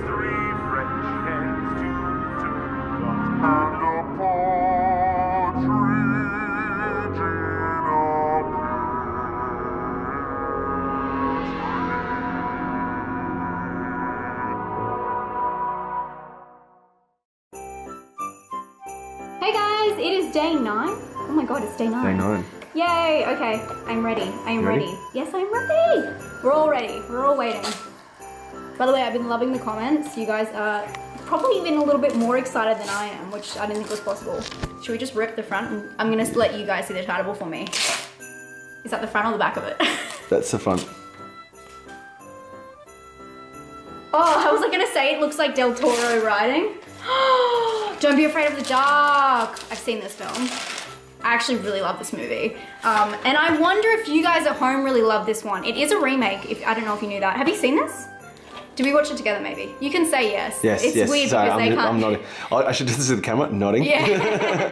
three French hens, two ducks, and a partridge in a Hey guys, it is day 9. Oh my god, it's day 9. Day 9. Yay, okay, I'm ready. I'm ready. Yes, I'm ready. We're all ready. We're all waiting. By the way, I've been loving the comments. You guys are probably even a little bit more excited than I am, which I didn't think was possible. Should we just rip the front? And I'm gonna let you guys see the title for me. Is that the front or the back of it? That's the front. Oh, I was like gonna say it looks like Del Toro riding. Don't Be Afraid of the Dark. I've seen this film. I actually really love this movie. And I wonder if you guys at home really love this one. It is a remake. I don't know if you knew that. Have you seen this? Did we watch it together maybe? You can say yes. Yes, it's yes. weird Sorry, because they can't. I'm nodding. I should just see the camera, nodding. Yeah.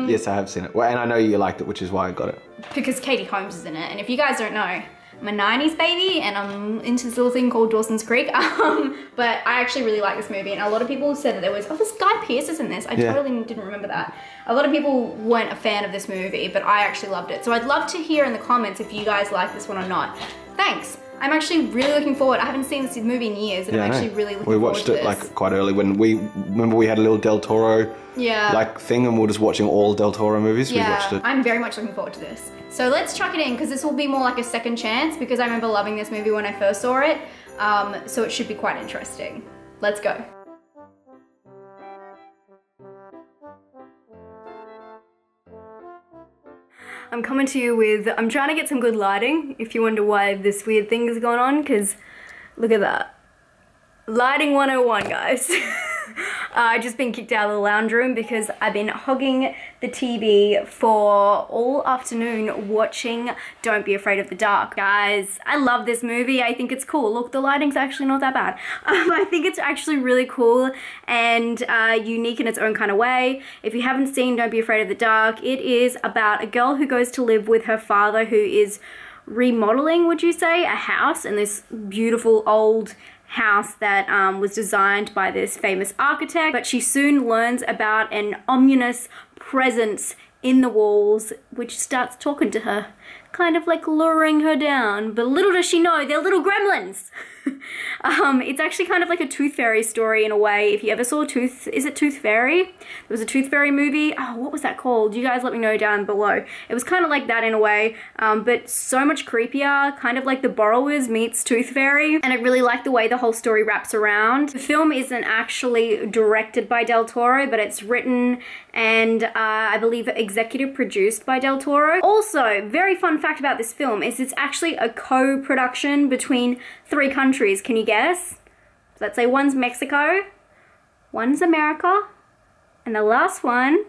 Yes, I have seen it. Well, and I know you liked it, which is why I got it. Because Katie Holmes is in it. And if you guys don't know, I'm a 90s baby and I'm into this little thing called Dawson's Creek. But I actually really like this movie, and a lot of people said that there was, oh, this Guy Pearce is in this. I totally didn't remember that. A lot of people weren't a fan of this movie, but I actually loved it. So I'd love to hear in the comments if you guys like this one or not. Thanks. I'm actually really looking forward. I haven't seen this movie in years, and I'm actually really looking forward to this. We watched it like quite early when we had a little Del Toro like thing, and we were just watching all Del Toro movies. We watched it. I'm very much looking forward to this. So let's chuck it in, because this will be more like a second chance, because I remember loving this movie when I first saw it. So it should be quite interesting. Let's go. I'm coming to you with, I'm trying to get some good lighting, if you wonder why this weird thing is going on, because look at that. Lighting 101, guys. I've just been kicked out of the lounge room because I've been hogging the TV for all afternoon watching Don't Be Afraid of the Dark. Guys, I love this movie. I think it's cool. Look, the lighting's actually not that bad. I think it's actually really cool and unique in its own kind of way. If you haven't seen Don't Be Afraid of the Dark, it is about a girl who goes to live with her father, who is remodeling, would you say, a house in this beautiful old house that was designed by this famous architect, but she soon learns about an ominous presence in the walls which starts talking to her, kind of like luring her down, but little does she know they're little gremlins. It's actually kind of like a Tooth Fairy story in a way. If you ever saw is it Tooth Fairy? There was a Tooth Fairy movie. Oh, what was that called? You guys let me know down below. It was kind of like that in a way, but so much creepier, kind of like The Borrowers meets Tooth Fairy. And I really like the way the whole story wraps around. The film isn't actually directed by Del Toro, but it's written and I believe executive produced by Del Toro. Also, very fun fact about this film is it's actually a co-production between 3 countries. Can you guess? So let's say one's Mexico, one's America, and the last one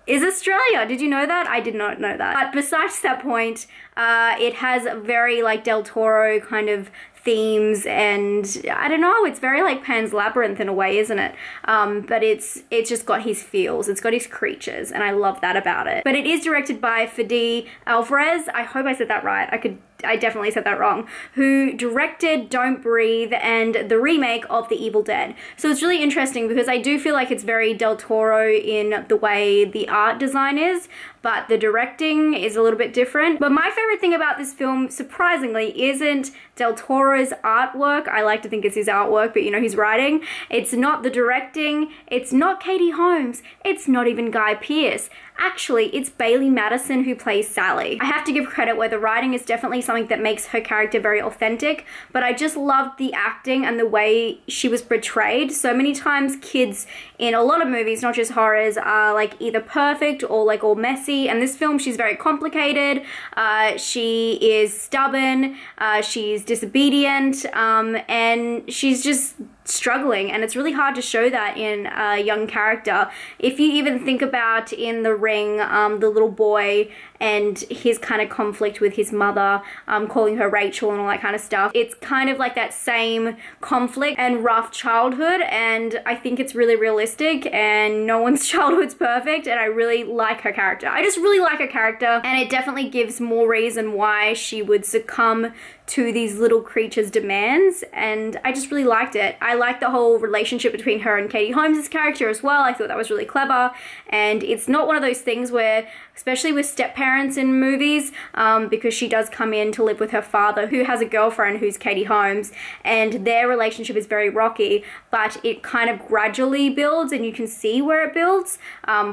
is Australia. Did you know that? I did not know that. But besides that point, it has very like Del Toro kind of themes, and I don't know, it's very like Pan's Labyrinth in a way, isn't it? But it's just got his feels, it's got his creatures, and I love that about it. But it is directed by Fede Alvarez. I hope I said that right. I definitely said that wrong. Who directed Don't Breathe and the remake of The Evil Dead. So it's really interesting because I do feel like it's very Del Toro in the way the art design is, but the directing is a little bit different. But my favorite thing about this film, surprisingly, isn't Del Toro's artwork. I like to think it's his artwork, but you know, his writing. It's not the directing, it's not Katie Holmes, it's not even Guy Pearce. Actually, it's Bailey Madison who plays Sally. I have to give credit where the writing is definitely something that makes her character very authentic, but I just loved the acting and the way she was portrayed. So many times kids in a lot of movies, not just horrors, are like either perfect or like all messy, and this film, she's very complicated, she is stubborn, she's disobedient, and she's just struggling, and it's really hard to show that in a young character. If you even think about in The Ring, the little boy and his kind of conflict with his mother, calling her Rachel and all that kind of stuff. It's kind of like that same conflict and rough childhood, and I think it's really realistic, and no one's childhood's perfect, and I really like her character. I just really like her character, and it definitely gives more reason why she would succumb to these little creatures' demands, and I just really liked it. I liked the whole relationship between her and Katie Holmes' character as well. I thought that was really clever, and it's not one of those things where, especially with step-parents in movies, because she does come in to live with her father, who has a girlfriend who's Katie Holmes, and their relationship is very rocky, but it kind of gradually builds, and you can see where it builds,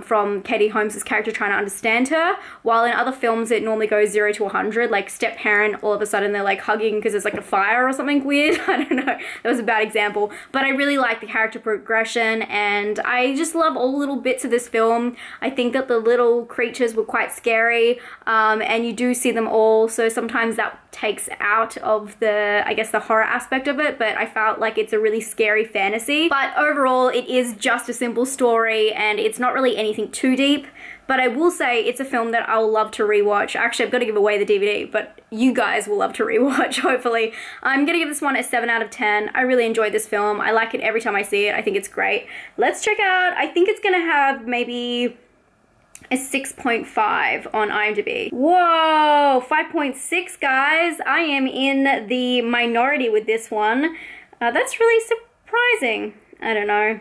from Katie Holmes' character trying to understand her, while in other films it normally goes 0 to 100, like step-parent, all of a sudden they're like hugging because there's like a fire or something weird. I don't know, that was a bad example, but I really like the character progression, and I just love all the little bits of this film. I think that the little creatures were quite scary, and you do see them all, so sometimes that takes out of the, I guess, the horror aspect of it, but I felt like it's a really scary fantasy. But overall, it is just a simple story, and it's not really anything too deep. But I will say it's a film that I'll love to rewatch. Actually, I've got to give away the DVD, but you guys will love to rewatch, hopefully. I'm gonna give this one a 7 out of 10. I really enjoyed this film. I like it every time I see it. I think it's great. Let's check out, I think it's gonna have maybe a 6.5 on IMDb. Whoa, 5.6, guys. I am in the minority with this one. That's really surprising. I don't know.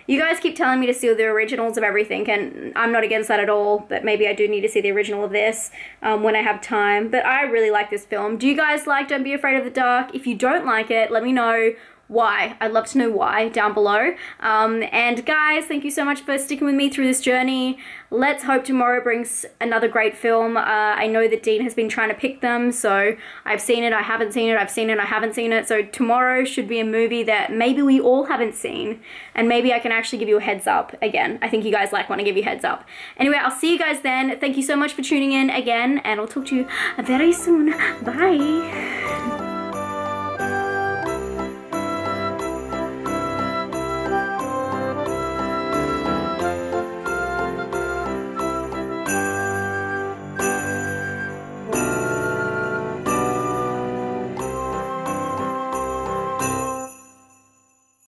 You guys keep telling me to see the originals of everything, and I'm not against that at all, but maybe I do need to see the original of this when I have time. But I really like this film. Do you guys like Don't Be Afraid of the Dark? If you don't like it, let me know why. I'd love to know why down below. And guys, thank you so much for sticking with me through this journey. Let's hope tomorrow brings another great film. I know that Dean has been trying to pick them, so I've seen it, I haven't seen it, I've seen it, I haven't seen it. So tomorrow should be a movie that maybe we all haven't seen, and maybe I can actually give you a heads up again. I think you guys like when I give you heads up. Anyway, I'll see you guys then. Thank you so much for tuning in again, and I'll talk to you very soon. Bye.